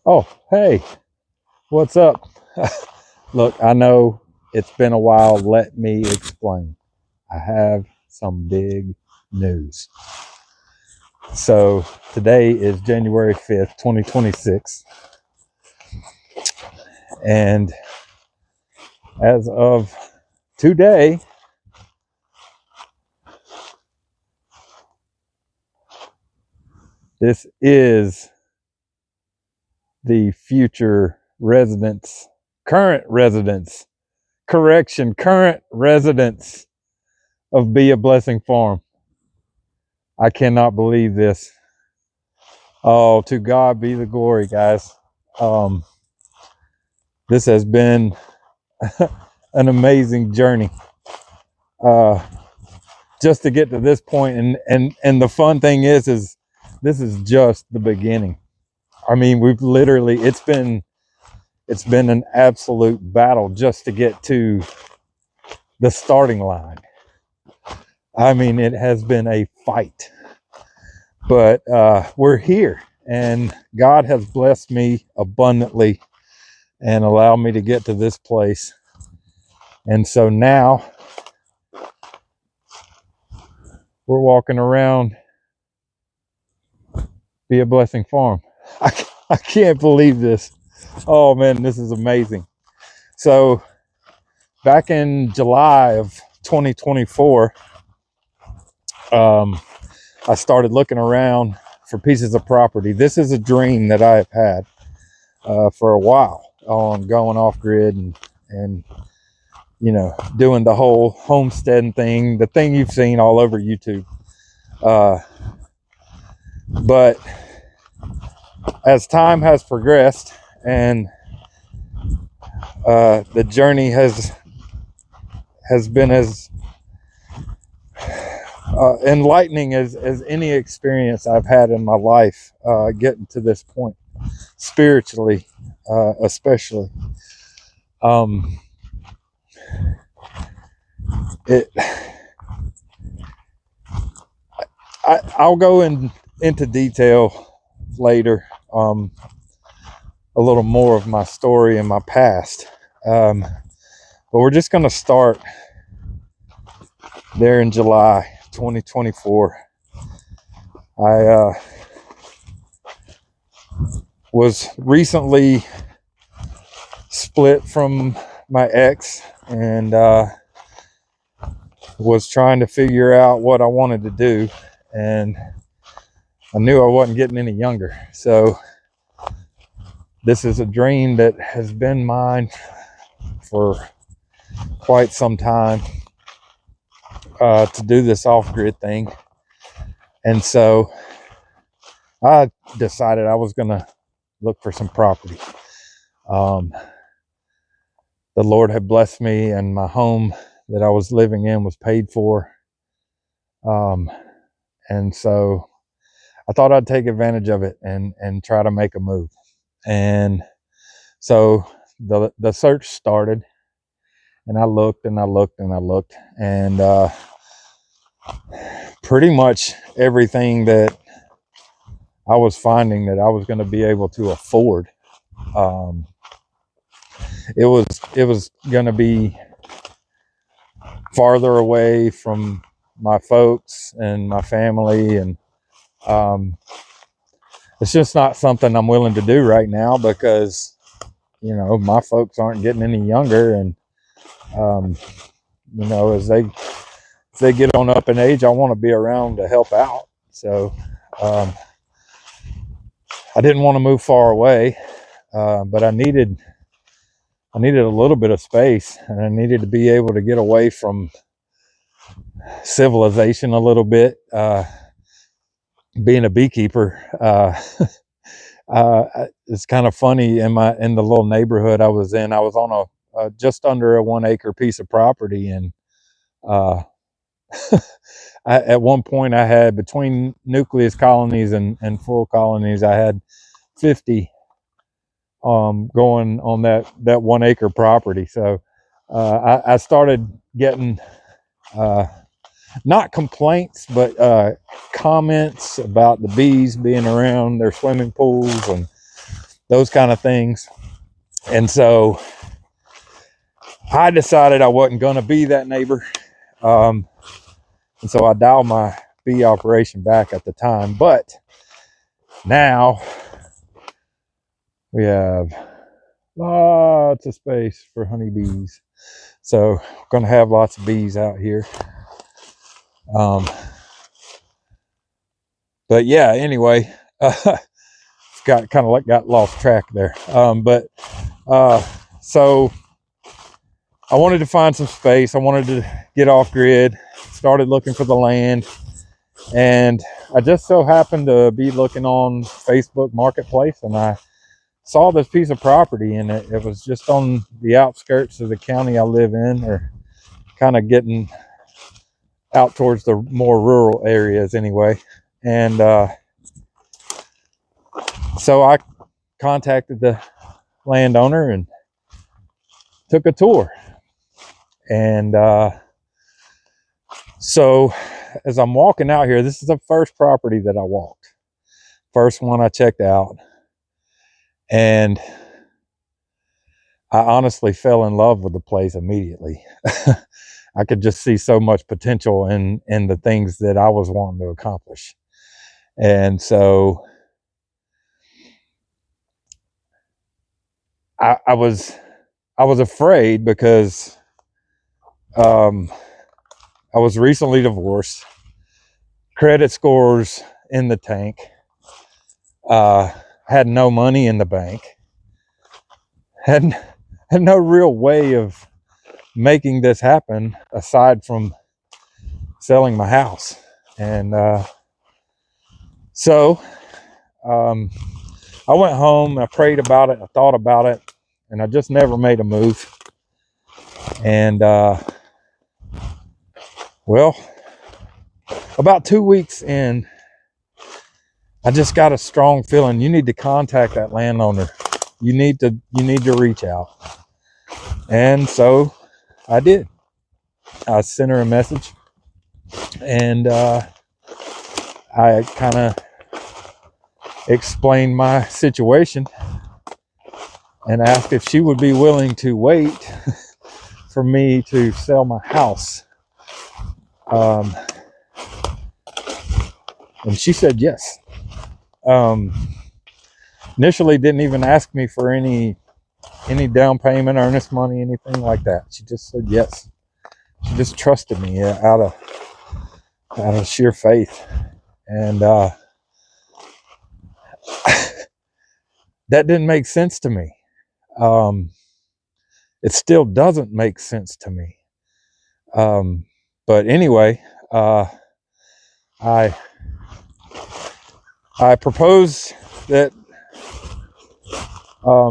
Oh, hey, what's up? Look, I know it's been a while. Let me explain. I have some big news. So, today is January 5th, 2026. And as of today, this is the future residents, current residents, current residents of Be a Blessing Farm. I cannot believe this. Oh, to God be the glory, guys. Um, this has been an amazing journey, uh, just to get to this point. And the fun thing is this is just the beginning. I mean, we've literally it's been an absolute battle just to get to the starting line. I mean, it has been a fight, but we're here, and God has blessed me abundantly and allowed me to get to this place. And so now we're walking around Be a Blessing Farm. I can't believe this. Oh man, this is amazing. So back in July of 2024, I started looking around for pieces of property. This is a dream that I have had for a while on going off grid and doing the whole homesteading thing, the thing you've seen all over YouTube. But as time has progressed and the journey has been as enlightening as any experience I've had in my life, getting to this point, spiritually, especially. It. I'll go into detail later. A little more of my story and my past. But we're just going to start there in July 2024. I was recently split from my ex and was trying to figure out what I wanted to do. And I knew I wasn't getting any younger. So this is a dream that has been mine for quite some time, to do this off-grid thing. And so I decided I was going to look for some property. The Lord had blessed me, and my home that I was living in was paid for. And so I thought I'd take advantage of it and try to make a move. And so the search started, and I looked and I looked and I looked, and pretty much everything that I was finding that I was going to be able to afford. It was going to be farther away from my folks and my family, and it's just not something I'm willing to do right now because my folks aren't getting any younger, and as they get on up in age, I want to be around to help out. So I didn't want to move far away, but I needed a little bit of space, and I needed to be able to get away from civilization a little bit. Being a beekeeper, it's kind of funny. In the little neighborhood I was in, I was on a just under a 1 acre piece of property, and at one point I had, between nucleus colonies and full colonies, I had 50 going on that 1 acre property. So I started getting not complaints, but comments about the bees being around their swimming pools, and those kind of things. And so I decided I wasn't going to be that neighbor. And so I dialed my bee operation back at the time. But now we have lots of space for honeybees. So we're going to have lots of bees out here. But yeah, anyway, got lost track there. So I wanted to find some space. I wanted to get off grid, started looking for the land, and I just so happened to be looking on Facebook Marketplace, and I saw this piece of property, and it was just on the outskirts of the county I live in, or kind of getting out towards the more rural areas anyway. And so I contacted the landowner and took a tour. And so as I'm walking out here, this is the first property that I walked. First one I checked out. And I honestly fell in love with the place immediately. I could just see so much potential in the things that I was wanting to accomplish. And so I was afraid because I was recently divorced, credit scores in the tank, had no money in the bank, had no real way of making this happen aside from selling my house. And so I went home, I prayed about it, I thought about it, and I just never made a move. And well, about 2 weeks in, I just got a strong feeling you need to contact that landowner. You need to reach out. And so I did. I sent her a message, and I kind of explained my situation and asked if she would be willing to wait for me to sell my house. And she said yes. Initially didn't even ask me for any down payment, earnest money, anything like that. She just said yes. She just trusted me out of sheer faith. And that didn't make sense to me. It still doesn't make sense to me. But anyway, I proposed that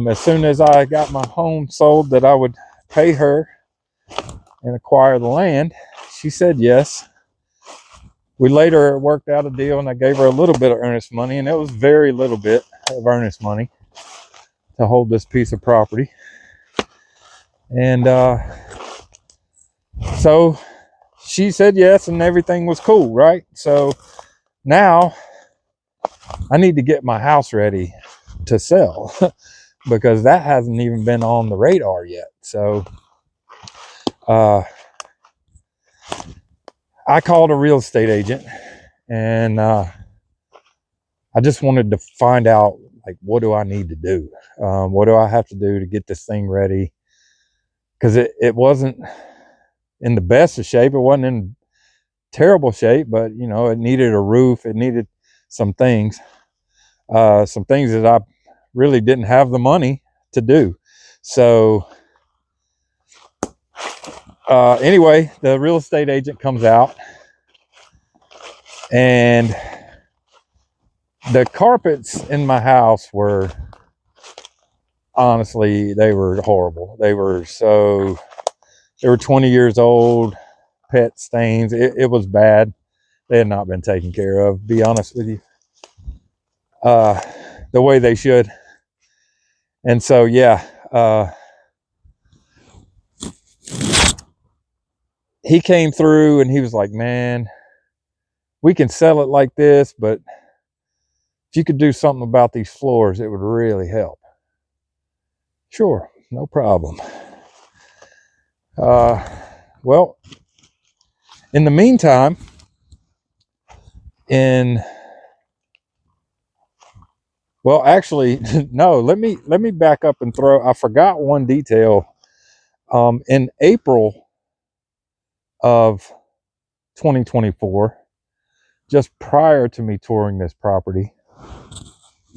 as soon as I got my home sold, that I would pay her and acquire the land. She said yes. We later worked out a deal, and I gave her a little bit of earnest money, and it was very little bit of earnest money to hold this piece of property. And so she said yes, and everything was cool, right? So now I need to get my house ready to sell because that hasn't even been on the radar yet. So I called a real estate agent, and I just wanted to find out, like, what do I need to do? What do I have to do to get this thing ready? Because it wasn't in the best of shape. It wasn't in terrible shape, but it needed a roof. It needed some things that I really didn't have the money to do. So anyway, the real estate agent comes out, and the carpets in my house were, honestly, they were horrible. They were 20 years old, pet stains. It was bad. They had not been taken care of, be honest with you, the way they should. And so, yeah, he came through and he was like, man, we can sell it like this, but if you could do something about these floors, it would really help. Sure, no problem. Well, in the meantime, actually, no, let me back up and I forgot one detail. In April of 2024, just prior to me touring this property,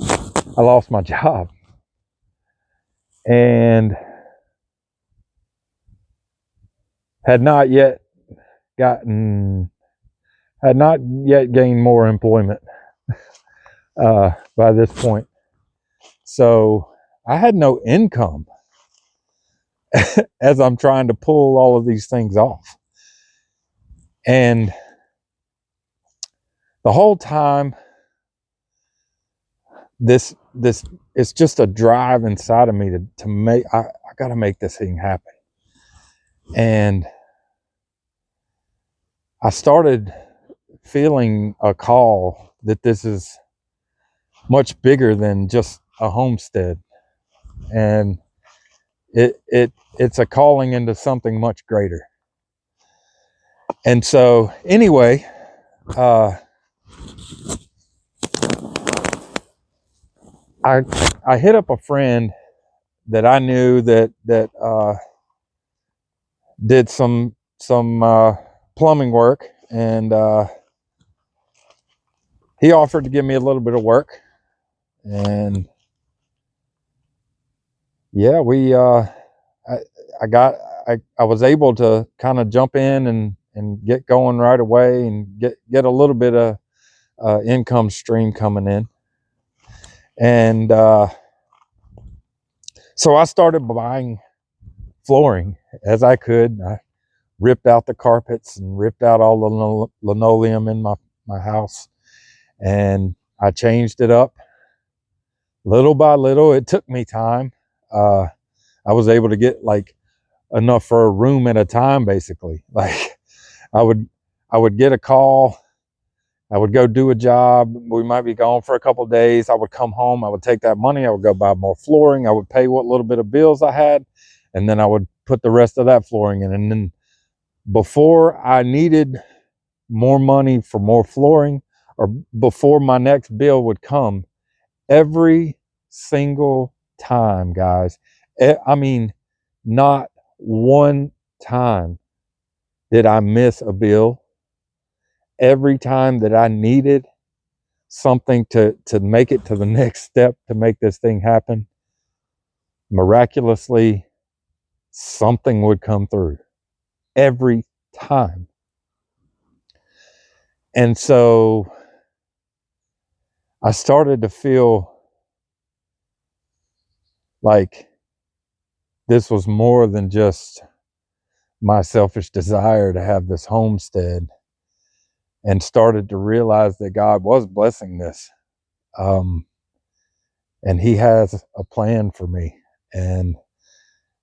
I lost my job. And had not yet gained more employment by this point. So I had no income as I'm trying to pull all of these things off. And the whole time, this it's just a drive inside of me to make, I got to make this thing happen. And I started feeling a call that this is much bigger than just a homestead, and it's a calling into something much greater. And so anyway, I hit up a friend that I knew that did some plumbing work, and he offered to give me a little bit of work. And yeah, I was able to kind of jump in and get going right away and get a little bit of income stream coming in. And so I started buying flooring as I could. I ripped out the carpets and ripped out all the linoleum in my house, and I changed it up little by little. It took me time. I was able to get like enough for a room at a time, basically. Like I would get a call, I would go do a job, we might be gone for a couple of days, I would come home, I would take that money, I would go buy more flooring, I would pay what little bit of bills I had, and then I would put the rest of that flooring in. And then before I needed more money for more flooring, or before my next bill would come, every single time, guys, I mean, not one time did I miss a bill. Every time that I needed something to make it to the next step to make this thing happen, miraculously something would come through every time. And so I started to feel like this was more than just my selfish desire to have this homestead, and started to realize that God was blessing this. And he has a plan for me. And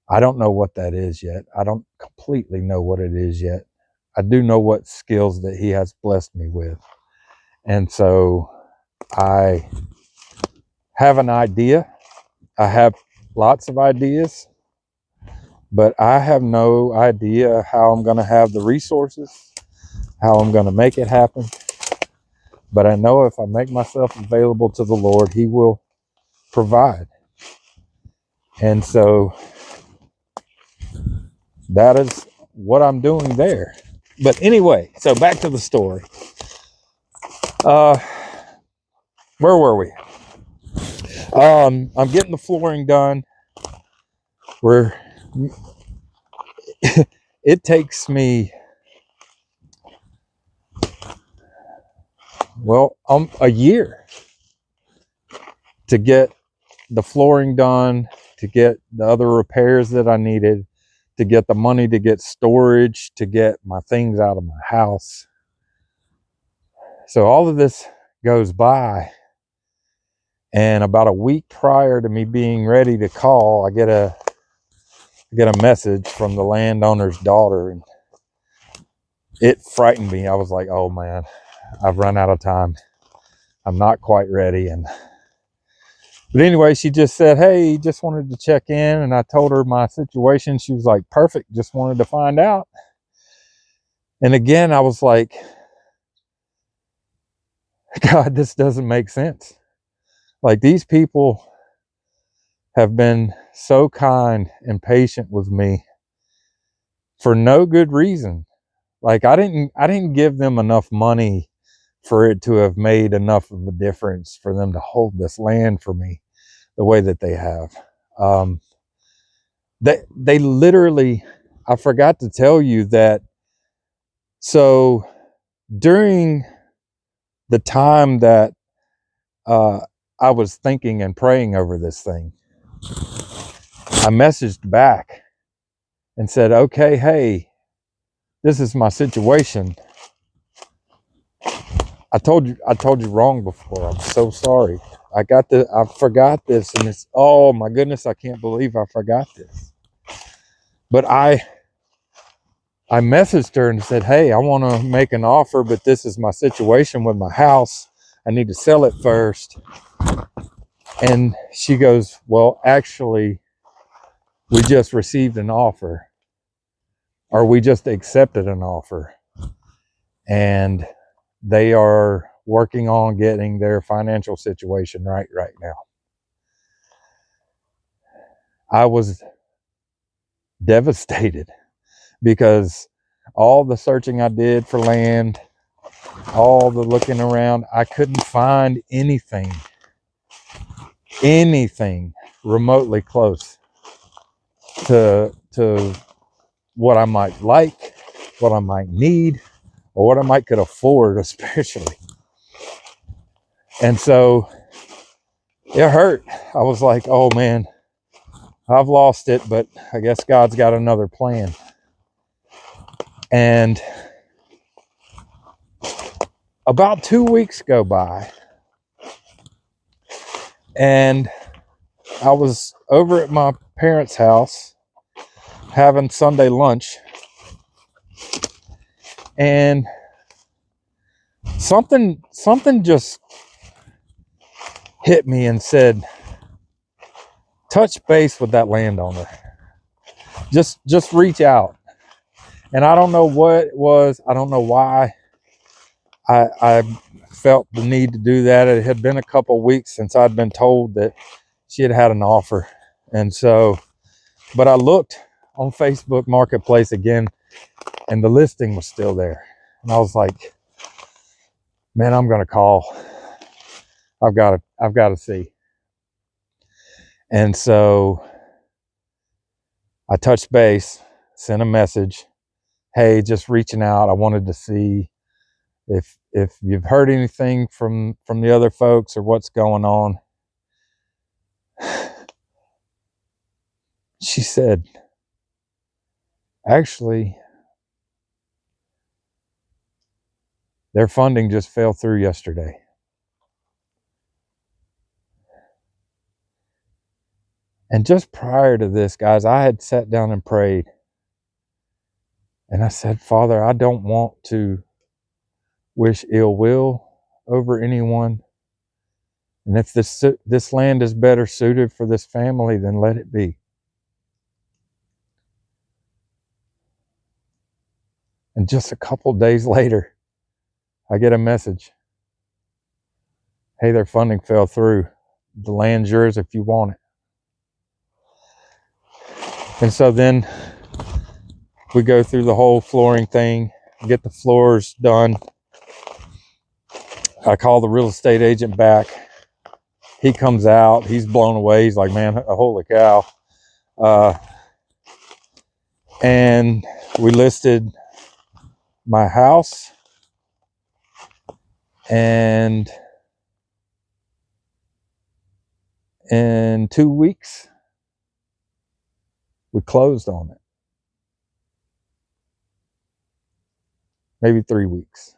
I don't know what that is yet. I don't completely know what it is yet. I do know what skills that he has blessed me with. And so I have an idea. I have lots of ideas, but I have no idea how I'm going to have the resources, how I'm going to make it happen. But I know if I make myself available to the Lord, he will provide. And so that is what I'm doing there. But anyway, so back to the story. Where were we? I'm getting the flooring done. It takes me, a year to get the flooring done, to get the other repairs that I needed, to get the money to get storage, to get my things out of my house. So all of this goes by, and about a week prior to me being ready to call, I get a message from the landowner's daughter, and it frightened me. I was like, oh man, I've run out of time. I'm not quite ready. And But anyway, she just said, hey, just wanted to check in. And I told her my situation. She was like, perfect. Just wanted to find out. And again, I was like, God, this doesn't make sense. Like, these people have been so kind and patient with me for no good reason. Like, I didn't give them enough money for it to have made enough of a difference for them to hold this land for me the way that they have. They literally, I forgot to tell you that. So during the time that I was thinking and praying over this thing, I messaged back and said, okay, hey, this is my situation. I told you wrong before. I'm so sorry. I forgot this, and it's, oh my goodness, I can't believe I forgot this. But I messaged her and said, hey, I want to make an offer, but this is my situation with my house. I need to sell it first. And she goes, well, actually, we just received an offer, or we just accepted an offer, and they are working on getting their financial situation right now. I was devastated because all the searching I did for land, all the looking around, I couldn't find anything remotely close to what I might like, what I might need, or what I might could afford, especially. And so it hurt. I was like, oh man, I've lost it, but I guess God's got another plan. And about 2 weeks go by, and I was over at my parents' house having Sunday lunch, and something just hit me and said, touch base with that landowner. Just reach out. And I don't know what it was. I don't know why I felt the need to do that. It had been a couple of weeks since I'd been told that she had had an offer. And so, but I looked on Facebook Marketplace again, and the listing was still there. And I was like, man, I'm going to call. I've got to see. And so I touched base, sent a message. Hey, just reaching out. I wanted to see if you've heard anything from the other folks or what's going on. She said, actually, their funding just fell through yesterday. And just prior to this, guys, I had sat down and prayed. And I said, Father, I don't want to wish ill will over anyone. And if this land is better suited for this family, then let it be. And just a couple days later, I get a message. Hey, their funding fell through. The land's yours if you want it. And so then we go through the whole flooring thing, get the floors done. I call the real estate agent back. He comes out. He's blown away. He's like, man, holy cow. And we listed my house, and in 2 weeks, we closed on it. Maybe 3 weeks.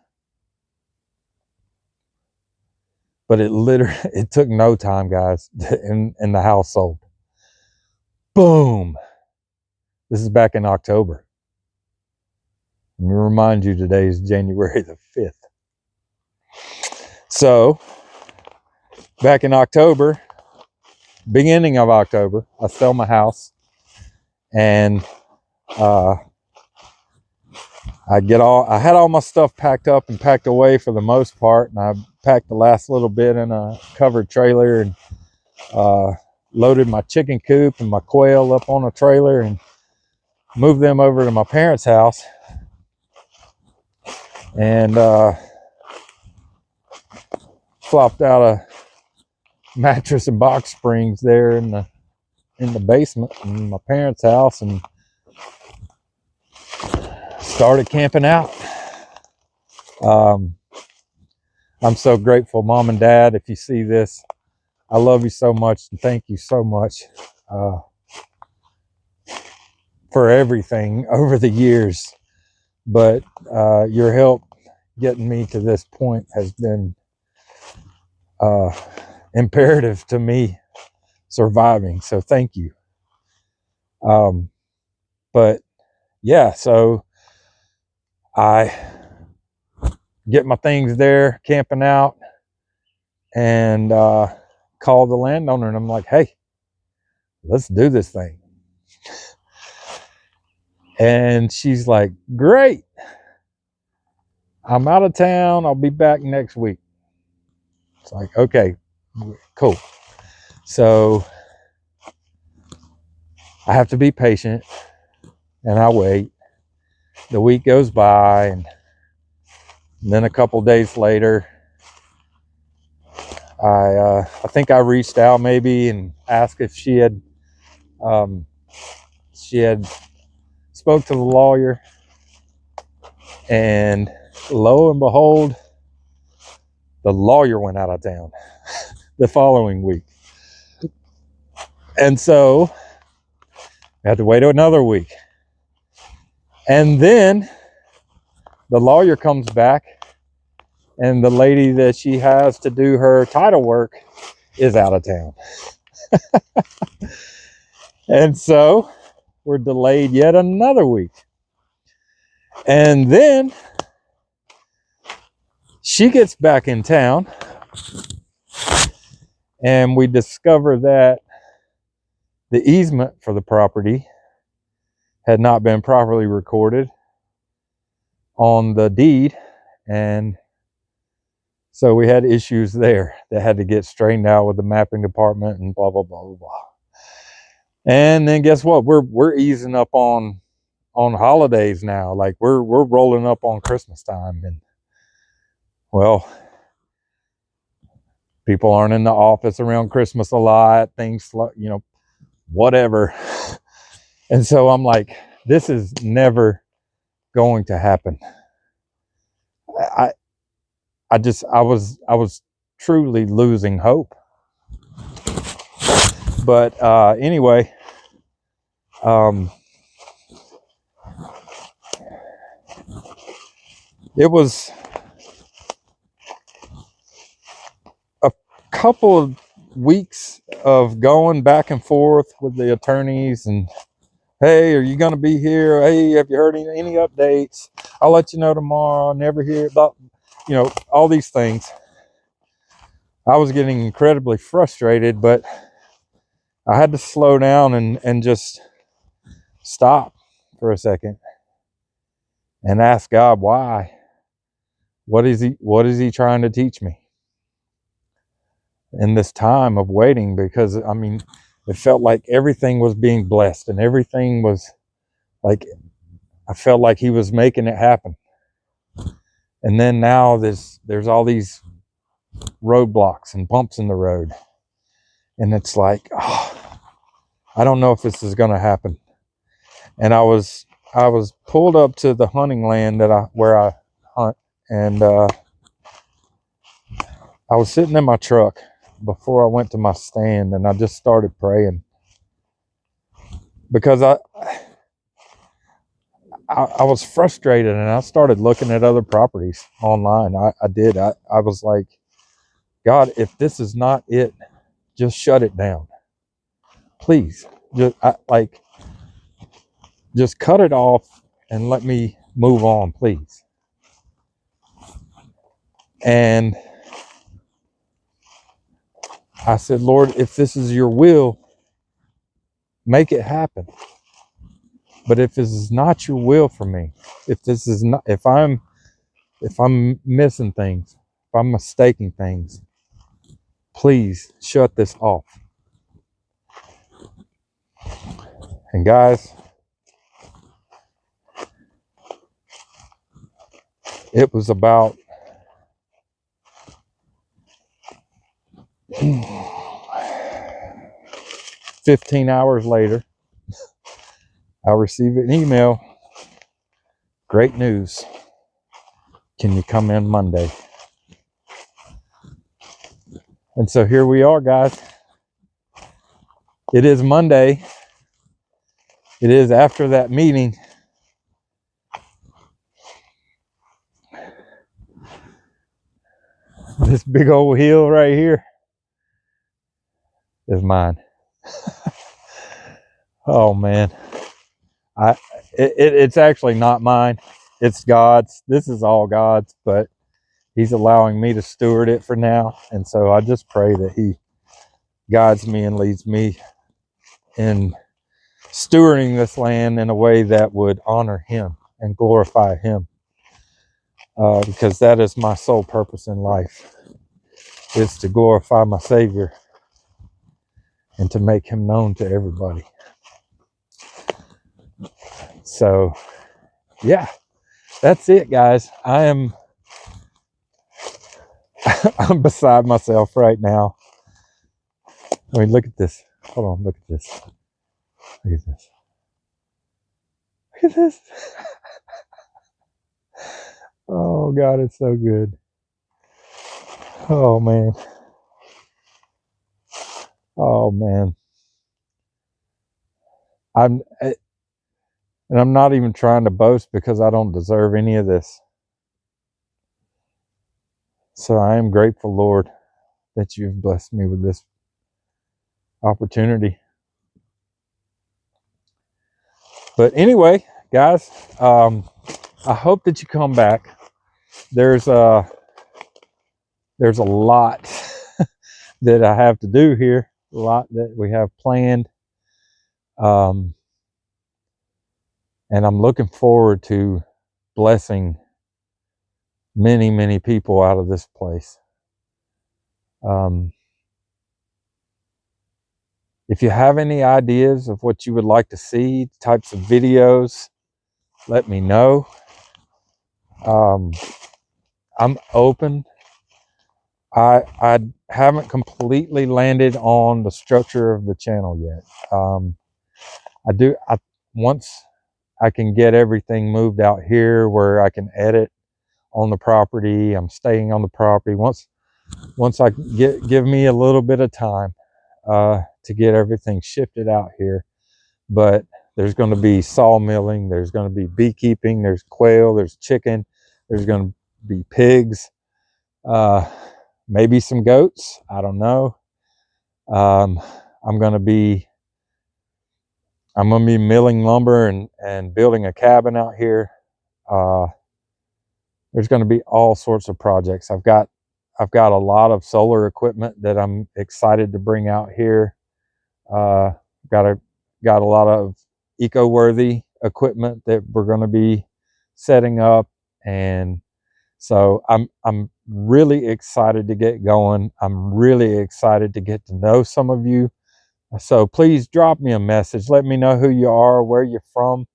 But it took no time, guys, in the house sold. Boom. This is back in October. Let me remind you, today is January the 5th. So, back in October, beginning of October, I sell my house, and I had all my stuff packed up and packed away for the most part, and I packed the last little bit in a covered trailer, and loaded my chicken coop and my quail up on a trailer and moved them over to my parents' house, and flopped out a mattress and box springs there in the basement in my parents' house, and started camping out. I'm so grateful, Mom and Dad, if you see this. I love you so much, and thank you so much for everything over the years. But your help getting me to this point has been imperative to me surviving. So thank you. But yeah, so I get my things there, camping out, and call the landowner, and I'm like, hey, let's do this thing. And she's like, great, I'm out of town, I'll be back next week. It's like, okay, cool. So I have to be patient, and I wait. The week goes by, and then a couple days later, I think I reached out maybe and asked if she had spoke to the lawyer, and lo and behold, the lawyer went out of town the following week. And so I had to wait another week. And then the lawyer comes back, and the lady that she has to do her title work is out of town. And so we're delayed yet another week. And then she gets back in town, and we discover that the easement for the property had not been properly recorded on the deed, and so we had issues there that had to get straightened out with the mapping department and blah blah blah blah blah. And then guess what? We're easing up on holidays now. Like we're rolling up on Christmas time, and well, people aren't in the office around Christmas a lot. Things, whatever. And so I'm like, this is never going to happen. I was truly losing hope. But anyway, it was a couple of weeks of going back and forth with the attorneys, and hey, are you going to be here? Hey, have you heard any updates? I'll let you know tomorrow. Never hear about, all these things. I was getting incredibly frustrated, but I had to slow down and just stop for a second and ask God why. What is he trying to teach me in this time of waiting? Because it felt like everything was being blessed, and everything was like, I felt like he was making it happen. And then now there's all these roadblocks and bumps in the road, and it's like, I don't know if this is going to happen. And I was pulled up to the hunting land where I hunt, and I was sitting in my truck before I went to my stand, and I just started praying, because I was frustrated, and I started looking at other properties online. I did. I was like, God, if this is not it, just shut it down, please. Just cut it off and let me move on, please. And I said, Lord, if this is your will, make it happen. But if this is not your will for me, if I'm missing things, if I'm mistaking things, please shut this off. And guys, it was about 15 hours later, I received an email. Great news. Can you come in Monday? And so here we are, guys. It is Monday. It is after that meeting. This big old hill right here is mine. Oh man. It's actually not mine. It's God's. This is all God's, but He's allowing me to steward it for now. And so I just pray that He guides me and leads me in stewarding this land in a way that would honor Him and glorify Him. Because that is my sole purpose in life, is to glorify my Savior and to make Him known to everybody. So, yeah, that's it, guys. I'm beside myself right now. I mean, look at this. Hold on, look at this. Look at this. Look at this. Oh, God, it's so good. Oh, man. Oh, man. I'm not even trying to boast because I don't deserve any of this. So I am grateful, Lord, that you've blessed me with this opportunity. But anyway, guys, I hope that you come back. There's a lot that I have to do here, a lot that we have planned. And I'm looking forward to blessing many, many people out of this place. If you have any ideas of what you would like to see, types of videos, let me know. I'm open. I haven't completely landed on the structure of the channel yet. Once I can get everything moved out here where I can edit on the property, I'm staying on the property. Once I give me a little bit of time to get everything shifted out here. But there's going to be sawmilling, there's going to be beekeeping, there's quail, there's chicken, there's going to be pigs, maybe some goats, I don't know. I'm going to be milling lumber and building a cabin out here. There's going to be all sorts of projects. I've got a lot of solar equipment that I'm excited to bring out here. Got a lot of eco-worthy equipment that we're going to be setting up, and so I'm really excited to get going. I'm really excited to get to know some of you. So please drop me a message. Let me know who you are, where you're from,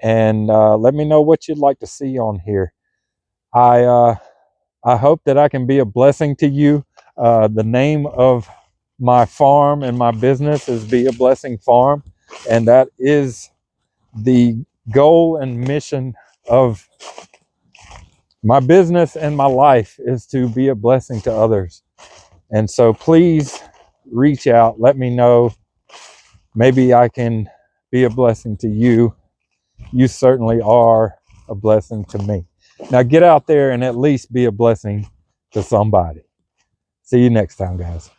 and let me know what you'd like to see on here. I hope that I can be a blessing to you. The name of my farm and my business is Be a Blessing Farm, and that is the goal and mission of my business and my life, is to be a blessing to others. And so please reach out, let me know. Maybe I can be a blessing to you. You certainly are a blessing to me. Now get out there and at least be a blessing to somebody. See you next time, guys.